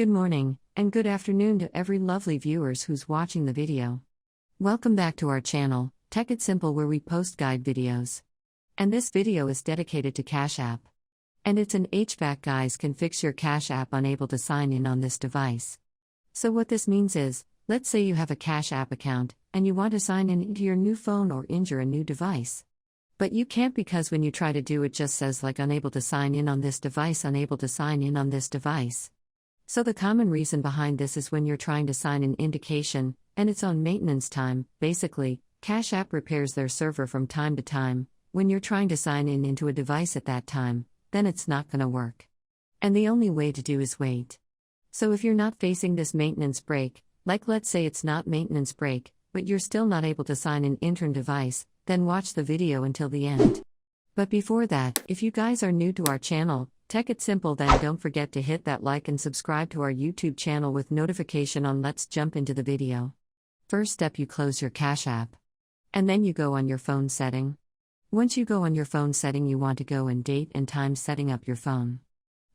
Good morning, and good afternoon to every lovely viewers who's watching the video. Welcome back to our channel, Tech It Simple, where we post guide videos. And this video is dedicated to Cash App. And it's an HVAC guys can fix your Cash App unable to sign in on this device. So what this means is, let's say you have a Cash App account, and you want to sign in into your new phone or into your new device. But you can't because when you try to do it just says like unable to sign in on this device, unable to sign in on this device. So the common reason behind this is when you're trying to sign an indication, and it's on maintenance time. Basically, Cash App repairs their server from time to time. When you're trying to sign in into a device at that time, then it's not gonna work. And the only way to do is wait. So if you're not facing this maintenance break, like let's say it's not maintenance break, but you're still not able to sign an intern device, then watch the video until the end. But before that, if you guys are new to our channel, Tech It Simple, then don't forget to hit that like and subscribe to our YouTube channel with notification on. Let's jump into the video. First step, you close your Cash App. And then you go on your phone setting. Once you go on your phone setting, you want to go in date and time setting up your phone.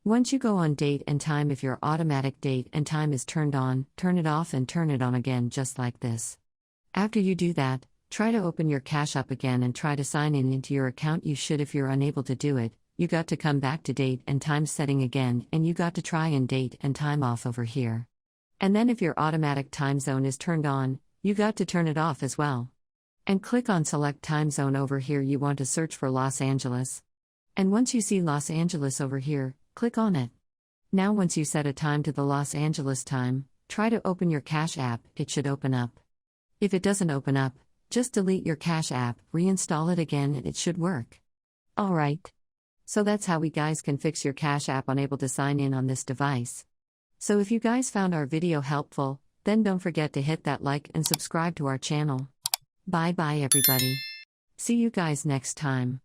Once you go on date and time, if your automatic date and time is turned on, turn it off and turn it on again just like this. After you do that, try to open your Cash App again and try to sign in into your account. You should. If you're unable to do it, you got to come back to date and time setting again, and you got to try and date and time off over here. And then if your automatic time zone is turned on, you got to turn it off as well. And click on select time zone over here. You want to search for Los Angeles. And once you see Los Angeles over here, click on it. Now once you set a time to the Los Angeles time, try to open your Cash App. It should open up. If it doesn't open up, just delete your Cash App, reinstall it again, and it should work. Alright. So that's how we guys can fix your Cash App unable to sign in on this device. So if you guys found our video helpful, then don't forget to hit that like and subscribe to our channel. Bye bye everybody. See you guys next time.